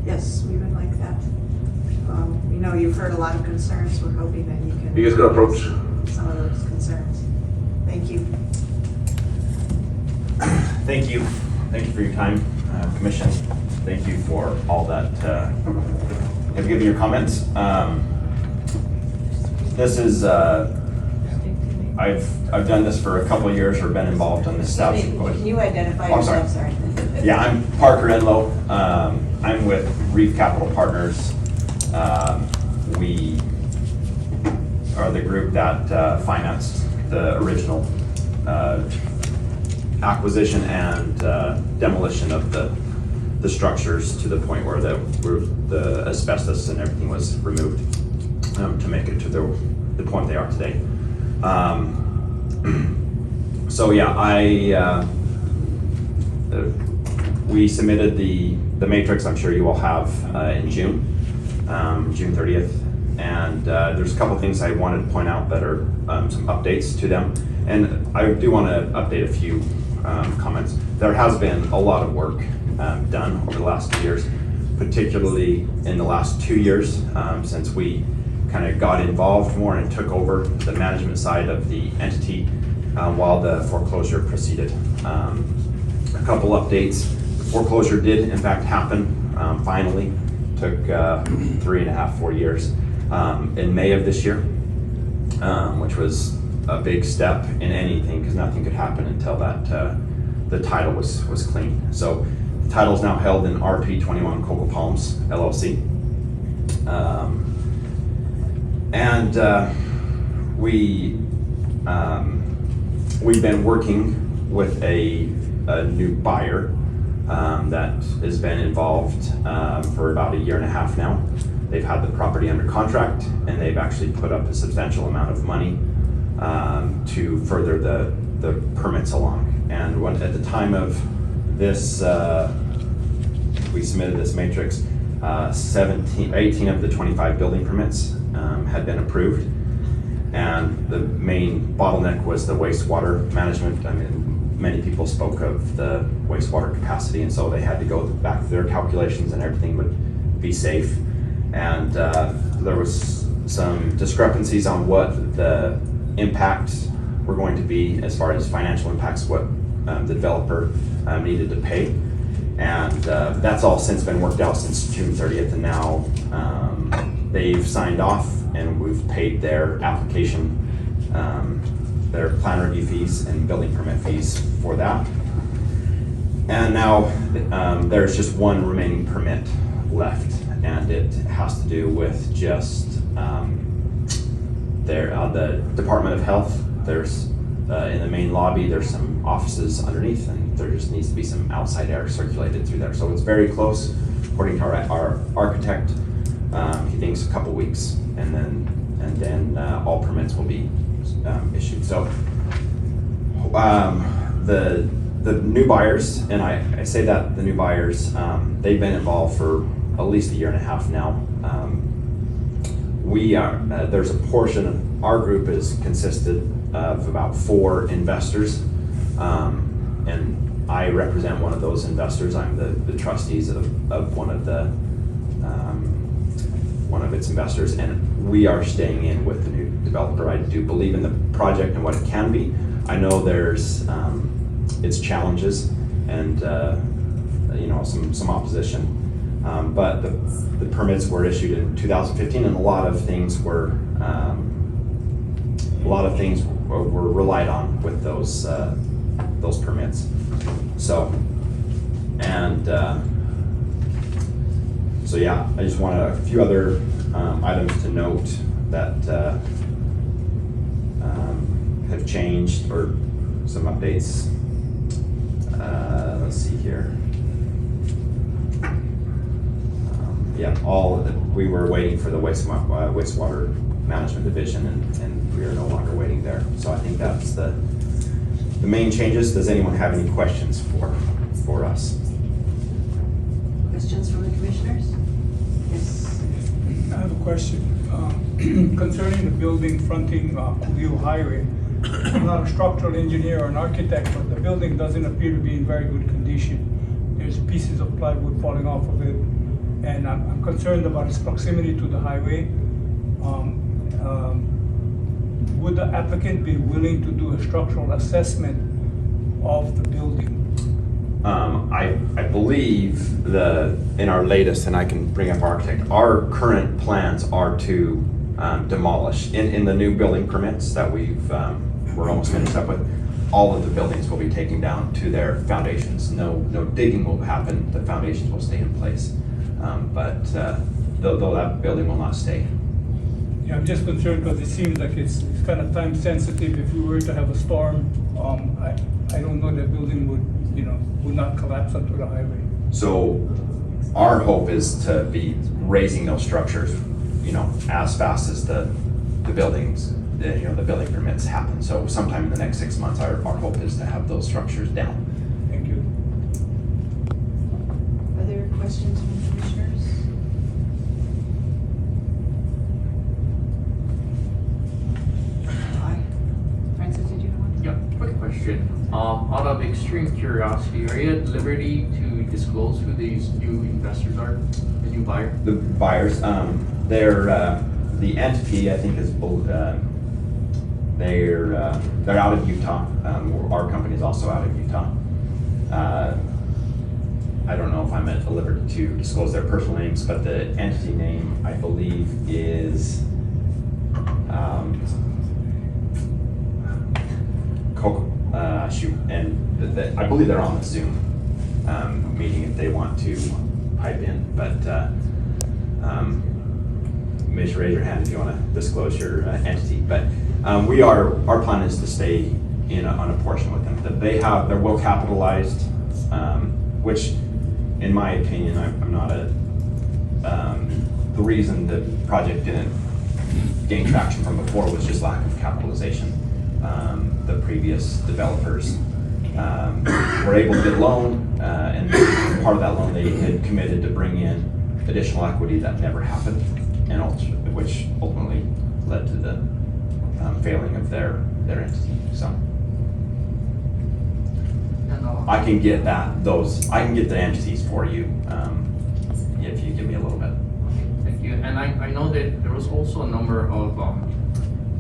Yes, we would like that. We know you've heard a lot of concerns. We're hoping that you can. You guys got approach? Some of those concerns. Thank you. Thank you. Thank you for your time, Commission. Thank you for all that, have given your comments. This is, I've done this for a couple of years or been involved in this stuff. Can you identify Oh, I'm sorry. yourself? Sorry. Yeah, I'm Parker Enlow. I'm with Reef Capital Partners. We are the group that financed the original acquisition and demolition of the structures to the point where the asbestos and everything was removed to make it to the point they are today. So yeah, we submitted the matrix. I'm sure you all have in June 30th, and there's a couple things I wanted to point out that are some updates to them, and I do want to update a few comments. There has been a lot of work done over the last 2 years, particularly in the last 2 years since we kind of got involved more and took over the management side of the entity while the foreclosure proceeded. A couple updates. The foreclosure did in fact happen finally. Took 3.5-4 years in May of this year, which was a big step in anything because nothing could happen until that the title was clean. So the title is now held in RP21 Coco Palms LLC. We've been working with a new buyer that has been involved for about 1.5 years now. They've had the property under contract and they've actually put up a substantial amount of money to further the permits along. And at the time of this, we submitted this matrix, 18 of the 25 building permits had been approved. And the main bottleneck was the wastewater management. I mean, many people spoke of the wastewater capacity, and so they had to go back to their calculations and everything would be safe. And there was some discrepancies on what the impacts were going to be as far as financial impacts, what the developer needed to pay. And that's all since been worked out since June 30th, and now they've signed off and we've paid their application, their plan review fees and building permit fees for that. And now there's just one remaining permit left, and it has to do with just the Department of Health. There's in the main lobby, there's some offices underneath, and there just needs to be some outside air circulated through there. So it's very close, according to our architect. He thinks a couple weeks, and then all permits will be issued. So the new buyers, and I say that the new buyers, they've been involved for at least 1.5 years now. We are there's a portion of our group is consisted of about 4 investors, and I represent one of those investors. I'm the trustees of one of its investors, and we are staying in with the new developer. I do believe in the project and what it can be. I know there's its challenges and some opposition, but the permits were issued in 2015, and a lot of things were relied on with those permits. So, so yeah, I just wanted a few other items to note that have changed, or some updates. Let's see here. We were waiting for the wastewater management division, and we are no longer waiting there. So I think that's the main changes. Does anyone have any questions for us? Questions from the commissioners? Yes. I have a question concerning the building fronting Kaua'i Highway. I'm not a structural engineer or an architect, but the building doesn't appear to be in very good condition. there's pieces of plywood falling off of it, and I'm concerned about its proximity to the highway. Would the applicant be willing to do a structural assessment of the building? I believe in our latest, and I can bring up our architect, our current plans are to demolish. In the new building permits that we're almost finished up with, all of the buildings will be taken down to their foundations. No digging will happen, the foundations will stay in place. But though that building will not stay. Yeah, I'm just concerned because it seems like it's kind of time sensitive. If we were to have a storm, I don't know that building would not collapse onto the highway. So our hope is to be raising those structures, as fast as the buildings, the building permits happen. So sometime in the next 6 months, our hope is to have those structures down. Thank you. Other questions from commissioners? Aye. Francis, did you want to? Yeah, quick question. Out of extreme curiosity, are you at liberty to disclose who these new investors are, the new buyer? The buyers, they're the entity, I think, is they're out of Utah. Our company is also out of Utah. I don't know if I'm at liberty to disclose their personal names, but the entity name, I believe, is Coco. And I believe they're on the Zoom meeting if they want to pipe in. But maybe raise your hand if you want to disclose your entity. But our plan is to stay on a portion with them. They're well capitalized, which, in my opinion, I'm not the reason the project didn't gain traction from before was just lack of capitalization. The previous developers were able to get a loan, and part of that loan they had committed to bring in additional equity that never happened, and which ultimately led to the failing of their entity. So I can get the entities for you if you give me a little bit. Thank you. And I know that there was also a number of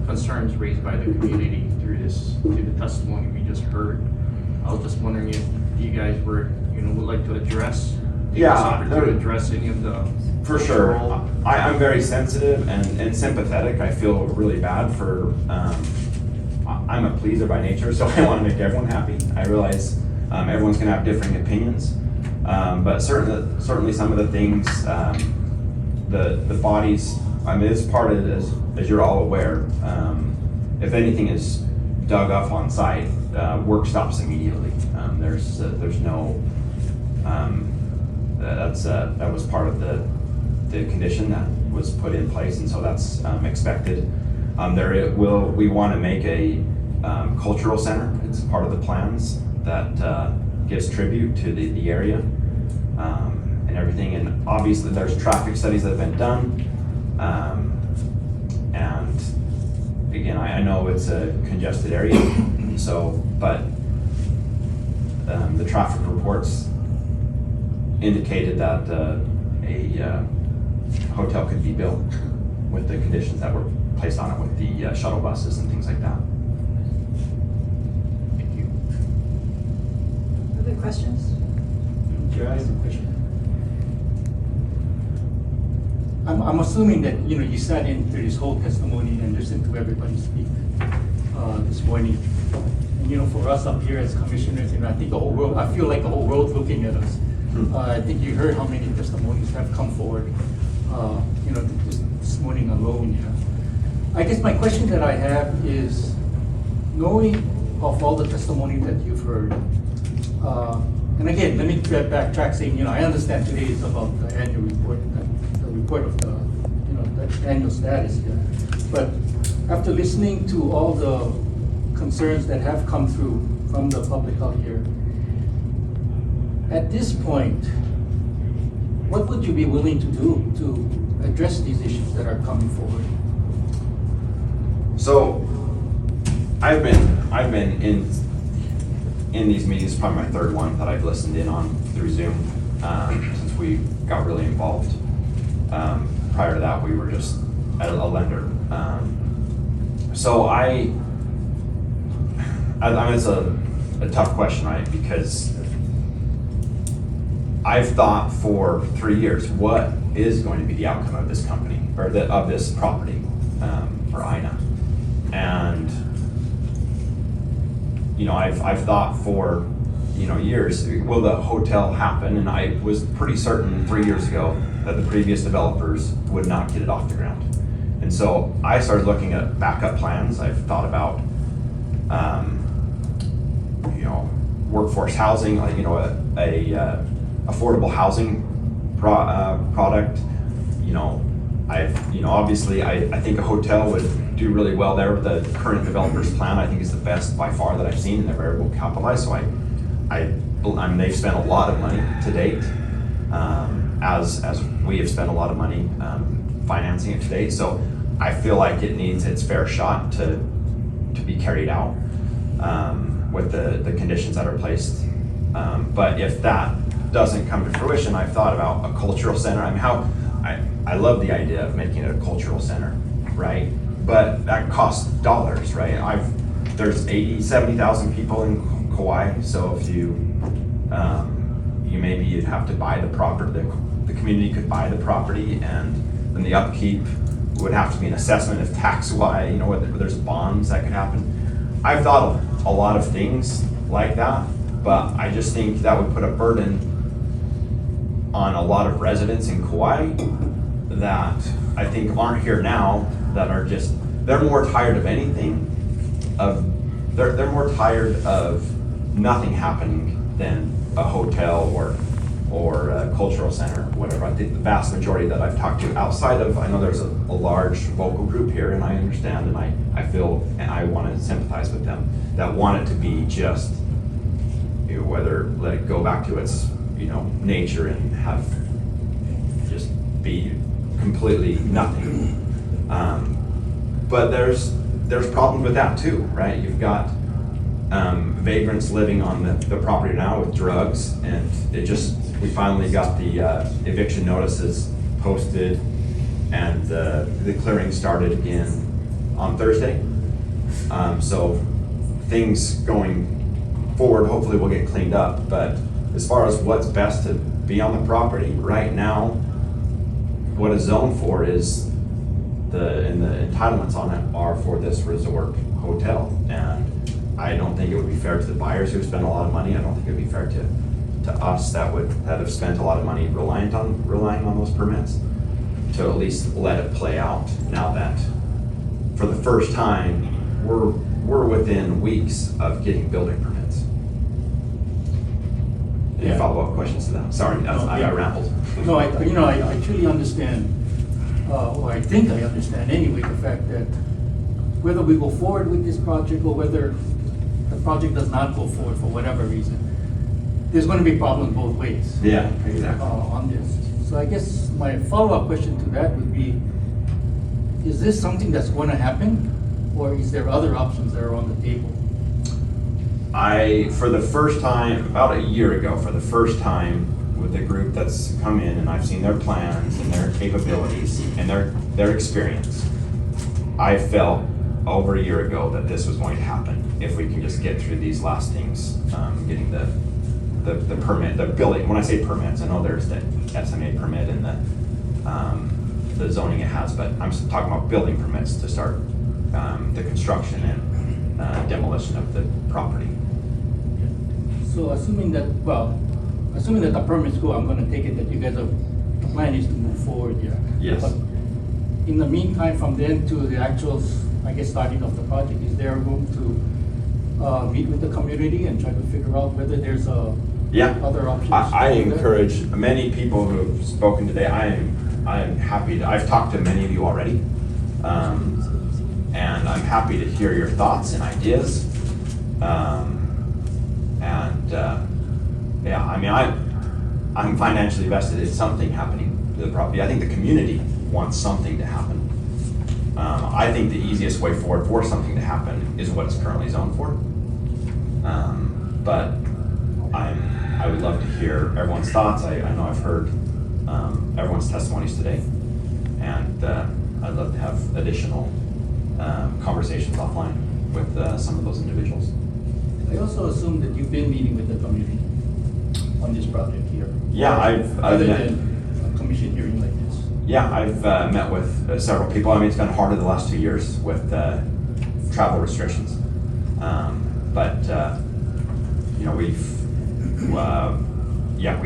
concerns raised by the community through the testimony we just heard. I was just wondering if you guys would like to address any of the. For sure. I'm very sensitive and sympathetic. I feel really bad for, I'm a pleaser by nature, so I want to make everyone happy. I realize everyone's going to have differing opinions, but certainly some of the things, the bodies, it's part of this, as you're all aware, if anything is dug up on site, work stops immediately. There's no, that was part of the condition that was put in place, and so that's expected. We want to make a cultural center. It's part of the plans that gives tribute to the area and everything. And obviously, there's traffic studies that have been done. And again, I know it's a congested area, but the traffic reports indicated that a hotel could be built with the conditions that were placed on it with the shuttle buses and things like that. Thank you. Other questions? Chair, I have a question. I'm assuming that you sat in through this whole testimony and listened to everybody speak this morning. And for us up here as commissioners, I think the whole world. I feel like the whole world's looking at us. I think you heard how many testimonies have come forward. This morning alone. I guess my question that I have is, knowing of all the testimony that you've heard, and again, let me backtrack saying, I understand today is about the annual report, the report of the annual status here. But after listening to all the concerns that have come through from the public out here, at this point, what would you be willing to do to address these issues that are coming forward? So I've been in in these meetings, probably my third one that I've listened in on through Zoom, since we got really involved. Prior to that, we were just a lender. So I mean, it's a tough question, right? Because I've thought for 3 years, what is going to be the outcome of this company, or of this property, for INA? And, you know, I've thought for, you know, years, will the hotel happen? And I was pretty certain 3 years ago that the previous developers would not get it off the ground. And so I started looking at backup plans. I've thought about, you know, workforce housing, like, you know, a affordable housing product. You know, obviously I think a hotel would do really well there. The current developer's plan, I think, is the best by far that I've seen, and they're very well capitalized. So I mean, they've spent a lot of money to date, as we have spent a lot of money financing it to date. So I feel like it needs its fair shot to be carried out with the conditions that are placed. But if that doesn't come to fruition, I've thought about a cultural center. I mean, I love the idea of making it a cultural center, right? But that costs dollars, right? There's 70,000 people in Kaua'i, so if maybe you'd have to buy the property, the community could buy the property, and then the upkeep would have to be an assessment of tax-wise, you know, whether there's bonds that could happen. I've thought of a lot of things like that, but I just think that would put a burden on a lot of residents in Kaua'i that I think aren't here now, that are just, they're more tired of anything, they're more tired of nothing happening than a hotel or a cultural center, whatever. I think the vast majority that I've talked to outside of, I know there's a large vocal group here, and I understand, and I feel, and I want to sympathize with them, that want it to be just, you know, whether let it go back to its, you know, nature and have just be completely nothing. But there's problems with that too, right? You've got vagrants living on the property now with drugs, and we finally got the eviction notices posted, and the clearing started again on Thursday. So things going forward, hopefully will get cleaned up. But as far as what's best to be on the property right now, what it's zoned for is the entitlements on it are for this resort hotel, and I don't think it would be fair to the buyers who spend a lot of money. I don't think it would be fair to us that have spent a lot of money relying on those permits, to at least let it play out. Now that for the first time we're within weeks of getting building permits. Any Yeah. follow-up questions to that? Sorry, I rambled. No, I truly understand, or I think I understand anyway, the fact that whether we go forward with this project or whether the project does not go forward for whatever reason, there's going to be problems both ways. Yeah, exactly. On this. So I guess my follow-up question to that would be, is this something that's going to happen, or is there other options that are on the table? For the first time, about a year ago, for the first time with the group that's come in, and I've seen their plans and their capabilities and their experience, I felt over a year ago that this was going to happen if we can just get through these last things, getting the permit, the building. When I say permits, I know there's the SMA permit and the zoning it has, but I'm talking about building permits to start the construction and demolition of the property. So assuming that the permits go, I'm going to take it that you guys the plan is to move forward, yeah? Yes. But in the meantime, from then to the actual, I guess, starting of the project, is there room to meet with the community and try to figure out whether there's other options? I encourage many people who have spoken today. I am happy I've talked to many of you already, and I'm happy to hear your thoughts and ideas. Yeah, I mean, I'm financially vested in something happening to the property. I think the community wants something to happen. I think the easiest way forward for something to happen is what it's currently zoned for. But I would love to hear everyone's thoughts. I know I've heard everyone's testimonies today, and I'd love to have additional conversations offline with some of those individuals. I also assume that you've been meeting with the community on this project here. Yeah, I've Other met. than a commission hearing like this. Yeah, I've met with several people. I mean, it's been harder the last 2 years with travel restrictions. But you know, we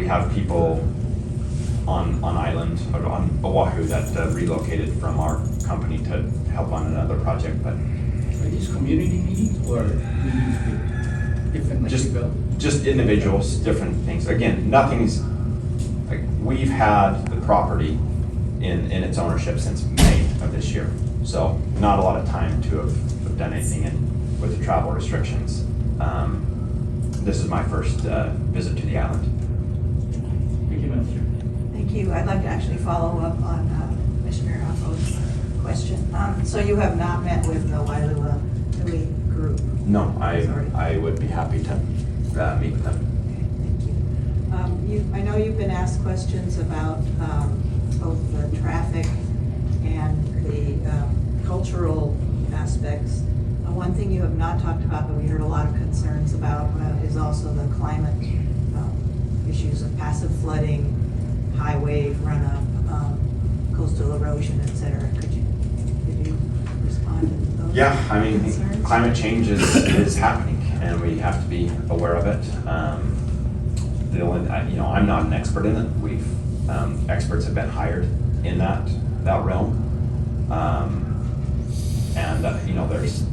have people on island, or on Oahu, that relocated from our company to help on another project. But Are these community meetings or meetings with different like people? just individuals, different things. Again, nothing's like, we've had the property in its ownership since May of this year. So not a lot of time to have done anything with the travel restrictions. This is my first visit to the island. Thank you, Master. Thank you. I'd like to actually follow up on Commissioner Apo's question. So you have not met with the Wailua Hui group? No, Sorry. I would be happy to meet with them. Thank you. I know you've been asked questions about both the traffic and the cultural aspects. One thing you have not talked about, but we heard a lot of concerns about, is also the climate issues of passive flooding, high wave runup, coastal erosion, et cetera. Could you respond to those? Yeah, I mean, concerns? climate change is happening, and we have to be aware of it. I'm not an expert in it. Experts have been hired in that realm, there's.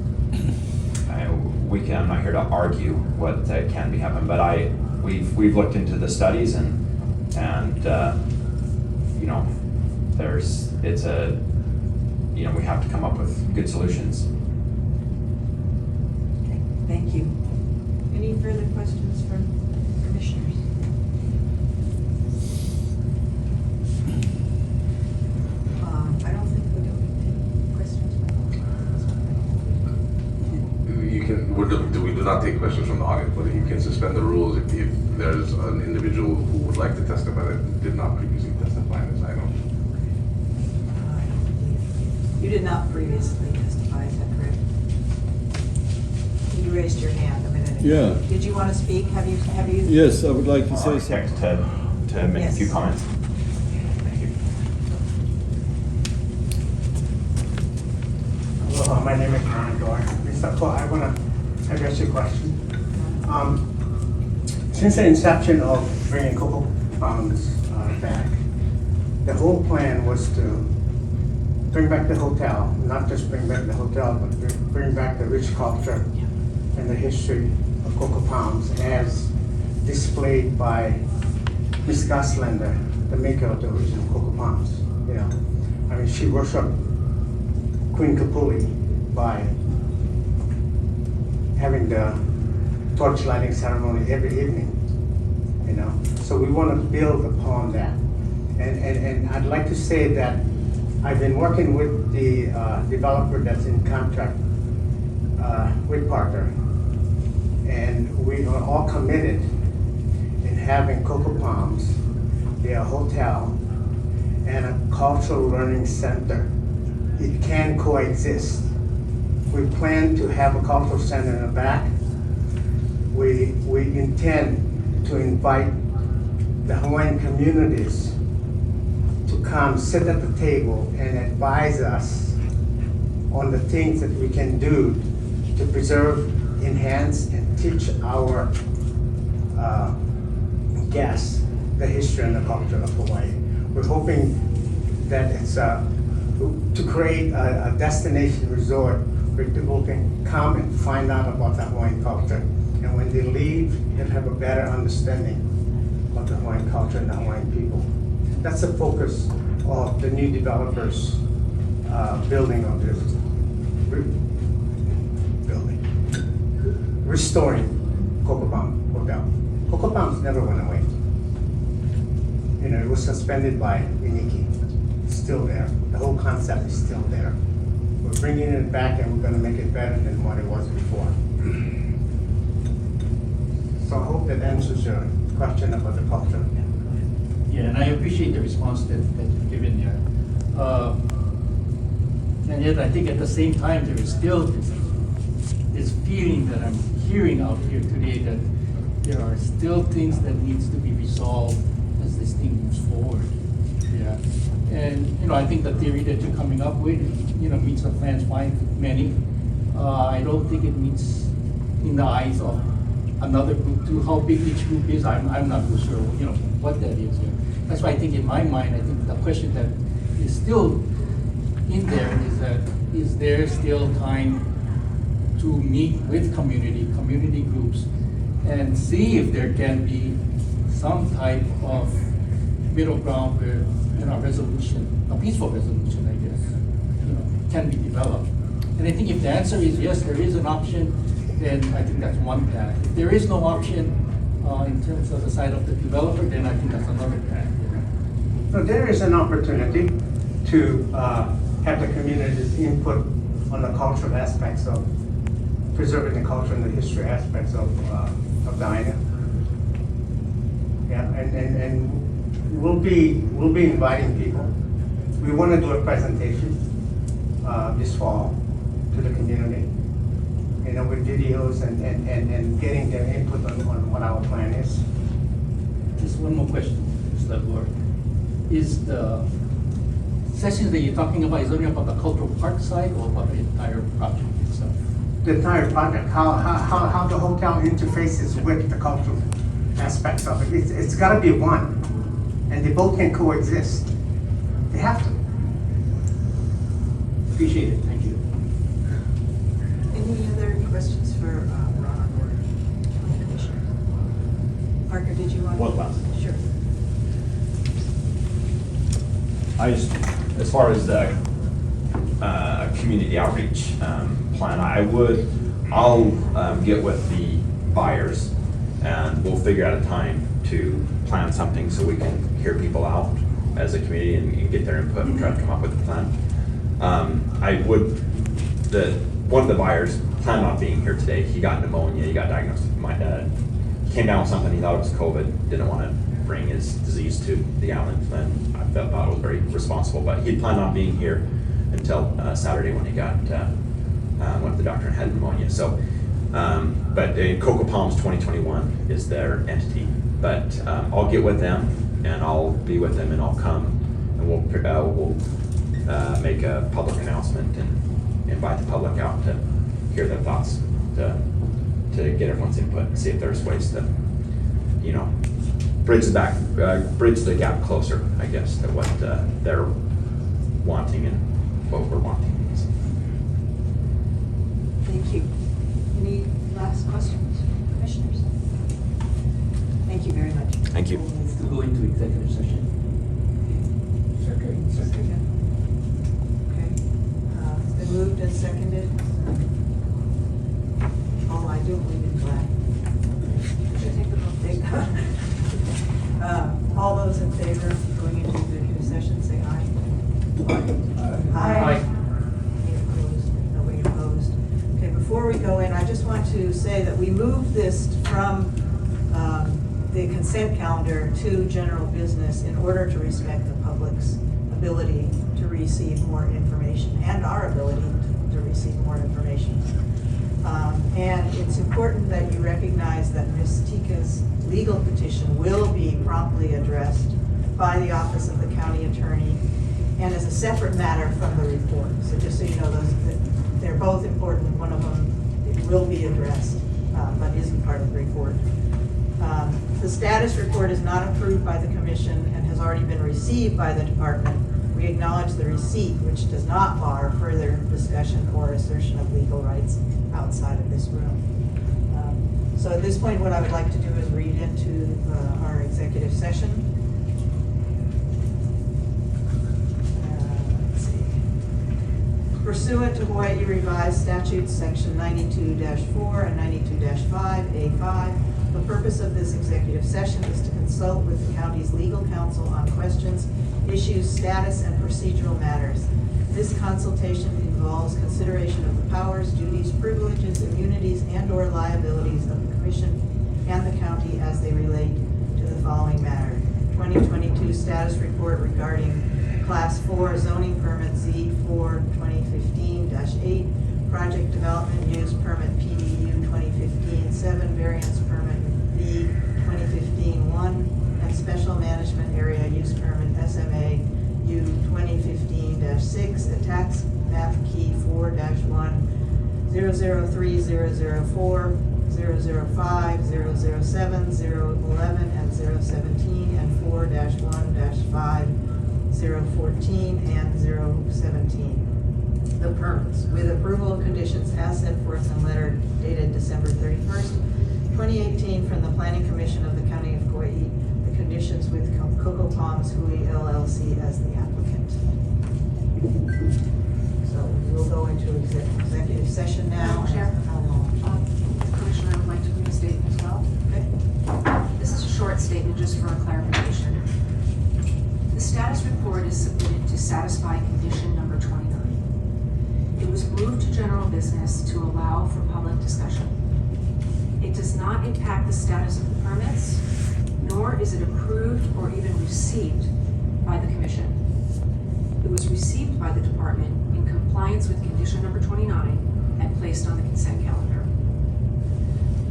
I'm not here to argue what can be happening, but we've looked into the studies and we have to come up with good solutions. Okay, thank you. Any further questions from commissioners? I don't think we do any questions. We do not take questions from the audience, but you can suspend the rules if there's an individual who would like to testify that did not previously testify in this item. You did not previously testify, is that correct? You raised your hand a minute ago. Yeah. Did you want to speak? Have you? Yes, I would like to say something. Architect to make a few Yes. comments. Thank you. Hello, my name is Commodore. Mr. Ko, I want to address your question. Since the inception of bringing Coco Palms back, the whole plan was to bring back the hotel, not just bring back the hotel, but bring back the rich culture and the history of Coco Palms as displayed by Miss Goslander, the maker of the original Coco Palms. You know, I mean, she worshipped Queen Kapuli by having the torch lighting ceremony every evening, you know. So we want to build upon that. And I'd like to say that I've been working with the developer that's in contract with Parker, and we are all committed in having Coco Palms be a hotel and a cultural learning center. It can coexist. We plan to have a cultural center in the back. We intend to invite the Hawaiian communities to come sit at the table and advise us on the things that we can do to preserve, enhance, and teach our guests the history and the culture of Hawaii. We're hoping that it's to create a destination resort where people can come and find out about the Hawaiian culture. And when they leave, they'll have a better understanding of the Hawaiian culture and the Hawaiian people. That's the focus of the new developers building of this building. Restoring Coco Palms Hotel. Coco Palms never went away. You know, it was suspended by Iniki. It's still there. The whole concept is still there. We're bringing it back and we're going to make it better than what it was before. So I hope that answers your question about the culture. Yeah, and I appreciate the response that you've given there. And yet, I think at the same time, there is still this feeling that I'm hearing out here today that there are still things that needs to be resolved as this thing moves forward. Yeah, and I think the theory that you're coming up with, meets the plans fine with many. I don't think it meets in the eyes of another group too. How big each group is, I'm not too sure, what that is. Yeah. That's why I think in my mind, I think the question that is still in there is that, is there still time to meet with community groups, and see if there can be some type of middle ground where, resolution, a peaceful resolution, I guess, can be developed. And I think if the answer is yes, there is an option, then I think that's one path. If there is no option, in terms of the side of the developer, then I think that's another path. So there is an opportunity to have the community's input on the cultural aspects of preserving the culture and the history aspects of Diana. Yeah, and we'll be inviting people. We want to do a presentation this fall to the community, with videos and getting their input on what our plan is. Just one more question, Mr. Lord. Is the session that you're talking about is only about the cultural park side or about the entire project itself? The entire project, how the hotel interfaces with the cultural aspects of it. It's got to be one, and they both can coexist. They have to. Appreciate it, thank you. Any other questions for Ron or County Commissioner? Parker, did you want? One last. Sure. As far as the community outreach plan, I'll get with the buyers, and we'll figure out a time to plan something so we can hear people out as a community and get their input and try to come up with a plan. One of the buyers planned on being here today. He got pneumonia, he got diagnosed with came down with something, he thought it was COVID, didn't want to bring his disease to the island, and I thought it was very responsible, but he planned on being here until Saturday when he went to the doctor and had pneumonia. So, but Coco Palms 2021 is their entity, but I'll get with them and I'll be with them and I'll come and we'll make a public announcement and invite the public out to hear their thoughts, to get everyone's input and see if there's ways to, bridge the gap closer, I guess, to what they're wanting and what we're wanting. Thank you. Any last questions, commissioners? Thank you very much. Thank you. To go into executive session. Okay. It's been moved and seconded. Oh, I do believe in black. All those in favor of going into executive session, say aye. Aye. Any opposed? Nobody opposed. Okay, before we go in, I just want to say that we moved this from the consent calendar to general business in order to respect the public's ability to receive more information and our ability to receive more information. And it's important that you recognize that Ms. Tika's legal petition will be promptly addressed by the Office of the County Attorney and as a separate matter from the report. So just so you know, they're both important. One of them will be addressed, but isn't part of the report. The status report is not approved by the Commission and has already been received by the Department. We acknowledge the receipt, which does not bar further discussion or assertion of legal rights outside of this room. So at this point, what I would like to do is read into our executive session. Let's see. Pursuant to Hawaii Revised Statutes, Section 92-4 and 92-5A5, the purpose of this executive session is to consult with the county's legal counsel on questions, issues, status, and procedural matters. This consultation involves consideration of the powers, duties, privileges, immunities, and/or liabilities of the Commission and the county as they relate to the following matter. 2022 status report regarding Class 4 zoning permit Z4 2015-8, project development use permit PDU 2015-7, variance permit V 2015-1, and special management area use permit SMA U 2015-6, a tax map key 4-1, 003004, 005, 007, 011, and 017, and 4-1-5, 014, and 017. The permits, with approval of conditions as set forth in letter dated December 31st, 2018, from the Planning Commission of the County of Kaua'i, the conditions with Coco Palms Hui LLC as the applicant. So we'll go into executive session now. Madam Chair? How long? The Commissioner would like to read a statement as well. Okay. This is a short statement just for clarification. The status report is submitted to satisfy condition number 29. It was moved to general business to allow for public discussion. It does not impact the status of the permits, nor is it approved or even received by the Commission. It was received by the Department in compliance with condition number 29 and placed on the consent calendar.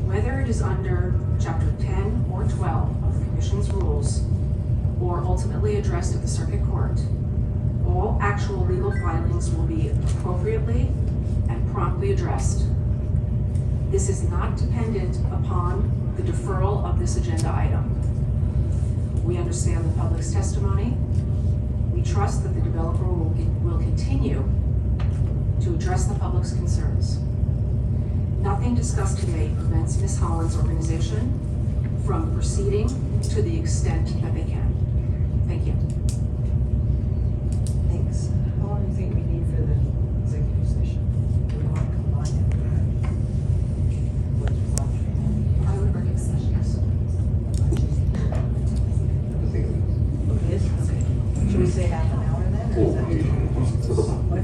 Whether it is under Chapter 10 or 12 of the Commission's rules, or ultimately addressed at the Circuit Court, all actual legal filings will be appropriately and promptly addressed. This is not dependent upon the deferral of this agenda item. We understand the public's testimony. We trust that the developer will continue to address the public's concerns. Nothing discussed today prevents Ms. Holland's organization from proceeding to the extent that they can. Thank you. Thanks. How long do you think we need for the executive session? Do we want to combine it? What's your thought? I would recommend session, yes. It is? Okay. Should we say half an hour then? Or is that? What?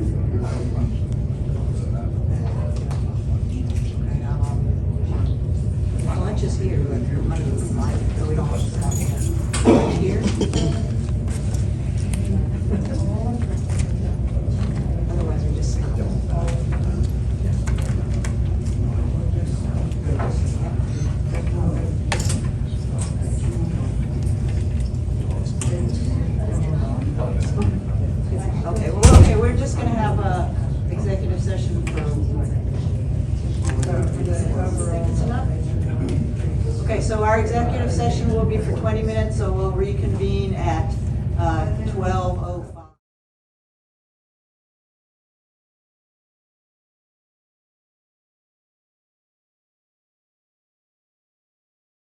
Okay, how long? Lunch is here, but money is mine, so we don't have to stop here. Lunch here? Otherwise, we just. Okay, we're just gonna have a executive session for. Okay, so our executive session will be for 20 minutes, so we'll reconvene at 12.